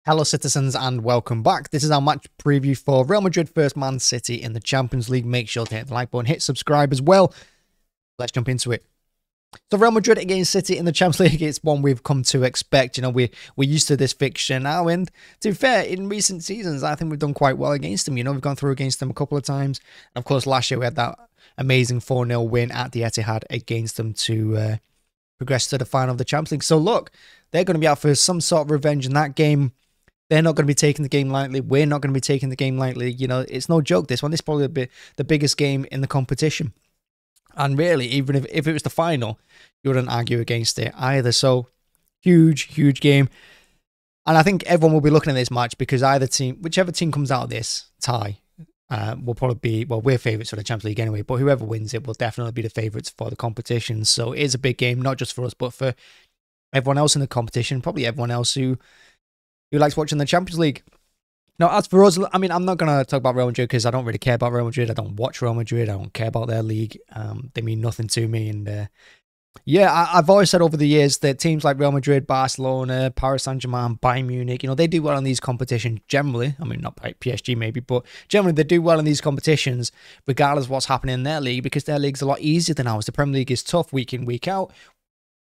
Hello citizens and welcome back. This is our match preview for Real Madrid vs Man City in the Champions League. Make sure to hit the like button, hit subscribe as well. Let's jump into it. So Real Madrid against City in the Champions League, it's one we've come to expect. You know, we're used to this fixture now, and to be fair, in recent seasons, I think we've done quite well against them. You know, we've gone through against them a couple of times. And of course, last year we had that amazing 4-0 win at the Etihad against them to progress to the final of the Champions League. So look, they're going to be out for some sort of revenge in that game. They're not going to be taking the game lightly. We're not going to be taking the game lightly. You know, it's no joke, this one. This is probably the biggest game in the competition. And really, even if it was the final, you wouldn't argue against it either. So, huge game. And I think everyone will be looking at this match because whichever team comes out of this tie, will probably be, well, we're favourites for the Champions League anyway, but whoever wins it will definitely be the favourites for the competition. So, it is a big game, not just for us, but for everyone else in the competition, probably everyone else who likes watching the Champions League. Now, as for us, I mean, I'm not going to talk about Real Madrid because I don't really care about Real Madrid. I don't watch Real Madrid. I don't care about their league. They mean nothing to me. And yeah, I've always said over the years that teams like Real Madrid, Barcelona, Paris Saint-Germain, Bayern Munich, you know, they do well in these competitions generally. I mean, not by PSG maybe, but generally they do well in these competitions regardless of what's happening in their league because their league's a lot easier than ours. The Premier League is tough week in, week out,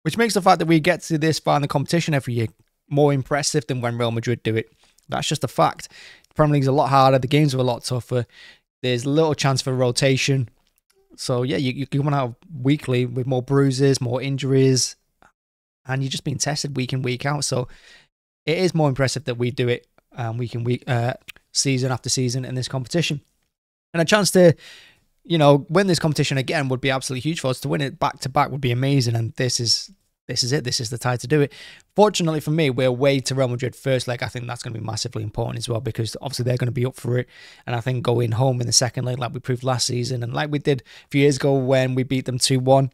which makes the fact that we get to this far in the competition every year more impressive than when Real Madrid do it. That's just a fact. The Premier League's a lot harder. The games are a lot tougher. There's little chance for rotation. So, yeah, you're coming out weekly with more bruises, more injuries, and you're just being tested week in, week out. So, it is more impressive that we do it week in, week, season after season in this competition. And a chance to, you know, win this competition again would be absolutely huge for us. To win it back-to-back would be amazing, and this is it. This is the tie to do it. Fortunately for me, we're away to Real Madrid first leg. I think that's going to be massively important as well because obviously they're going to be up for it. And I think going home in the second leg like we proved last season and like we did a few years ago when we beat them 2-1,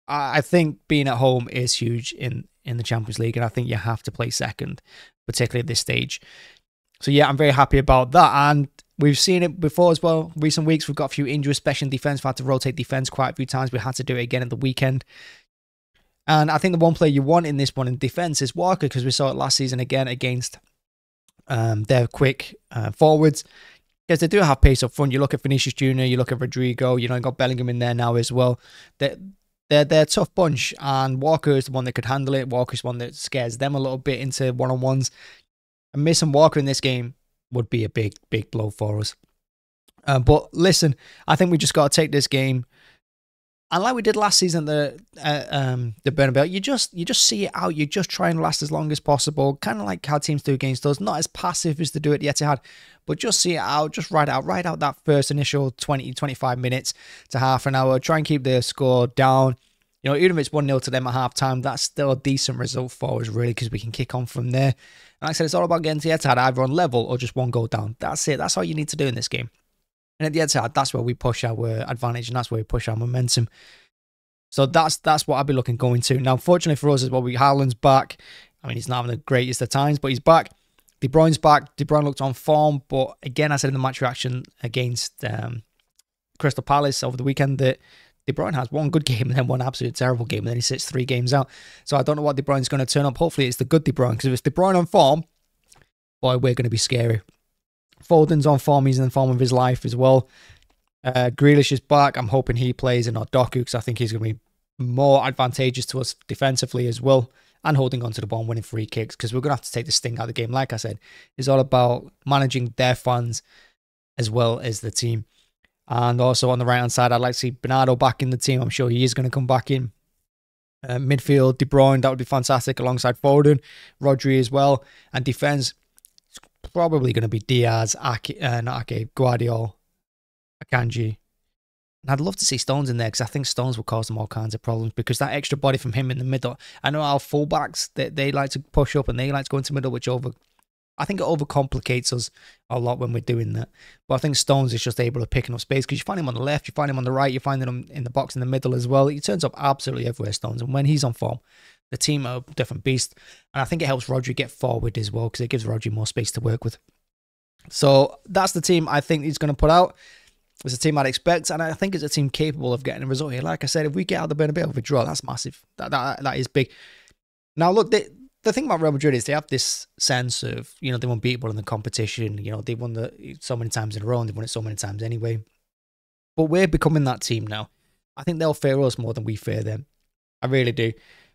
I think being at home is huge in the Champions League. And I think you have to play second, particularly at this stage. So yeah, I'm very happy about that. And we've seen it before as well. Recent weeks, we've got a few injuries, especially in defence. We've had to rotate defence quite a few times. We had to do it again at the weekend. And I think the one player you want in this one in defence is Walker because we saw it last season again against their quick forwards. Because they do have pace up front. You look at Vinicius Jr., you look at Rodrigo, you know, you got Bellingham in there now as well. They're a tough bunch, and Walker is the one that could handle it. Walker is one that scares them a little bit into one-on-ones. And missing Walker in this game would be a big blow for us. But listen, I think we just got to take this game. And like we did last season, the Bernabeu, you just see it out. You just try and last as long as possible, kind of like how teams do against us. Not as passive as they do at the Etihad, but just see it out. Just ride out that first initial 20-25 minutes to half an hour. Try and keep the score down. You know, even if it's 1-0 to them at half time, that's still a decent result for us, really, because we can kick on from there. And like I said, it's all about getting to the Etihad either on level or just one goal down. That's it. That's all you need to do in this game. And at the Etihad, that's where we push our advantage and that's where we push our momentum. So that's what I'll be going to. Now, fortunately for us as well, Haaland's back. I mean, he's not having the greatest of times, but he's back. De Bruyne's back. De Bruyne looked on form. But again, I said in the match reaction against Crystal Palace over the weekend that De Bruyne has one good game and then one absolute terrible game. And then he sits 3 games out. So I don't know what De Bruyne's going to turn up. Hopefully it's the good De Bruyne. Because if it's De Bruyne on form, boy, we're going to be scary. Foden's on form. He's in the form of his life as well. Grealish is back. I'm hoping he plays and not Doku because I think he's going to be more advantageous to us defensively as well and holding on to the ball and winning free kicks because we're going to have to take the sting out of the game. Like I said, it's all about managing their fans as well as the team. And also on the right-hand side, I'd like to see Bernardo back in the team. I'm sure he is going to come back in. Midfield, De Bruyne, that would be fantastic alongside Foden. Rodri as well. And defence, probably going to be Diaz, Guardiola, Akanji. And I'd love to see Stones in there because I think Stones will cause them all kinds of problems because that extra body from him in the middle. I know our fullbacks, they like to push up and they like to go into the middle, which I think it overcomplicates us a lot when we're doing that. But I think Stones is just able to pick enough space because you find him on the left, you find him on the right, you find him in the box in the middle as well. He turns up absolutely everywhere, Stones. And when he's on form, the team are a different beast. And I think it helps Rodri get forward as well because it gives Rodri more space to work with. So that's the team I think he's going to put out. It's a team I'd expect, and I think it's a team capable of getting a result here. Like I said, if we get out the Bernabeu with a draw, that's massive. That is big. Now, look, the the thing about Real Madrid is they have this sense of, you know, they're unbeatable in the competition. You know, they've won so many times in a row and they've won it so many times anyway. But we're becoming that team now. I think they'll fear us more than we fear them. I really do.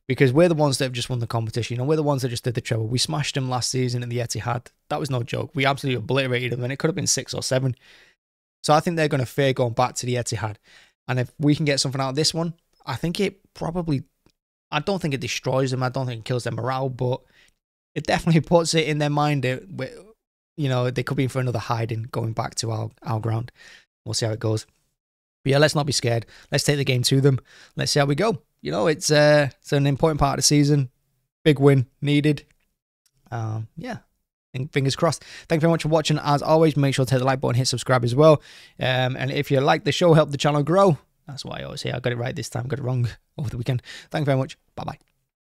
Because we're the ones that have just won the competition. You know, we're the ones that just did the treble. We smashed them last season in the Etihad. That was no joke. We absolutely obliterated them, and it could have been 6 or 7. So I think they're going to fear going back to the Etihad. And if we can get something out of this one, I think it probably... I don't think it destroys them. I don't think it kills their morale, but it definitely puts it in their mind that, you know, they could be in for another hiding going back to our ground. We'll see how it goes. But yeah, let's not be scared. Let's take the game to them. Let's see how we go. You know, it's an important part of the season. Big win needed. Yeah, fingers crossed. Thank you very much for watching. As always, make sure to hit the like button, hit subscribe as well. And if you like the show, help the channel grow. That's what I always say. I got it right this time. Got it wrong over the weekend. Thank you very much. Bye-bye.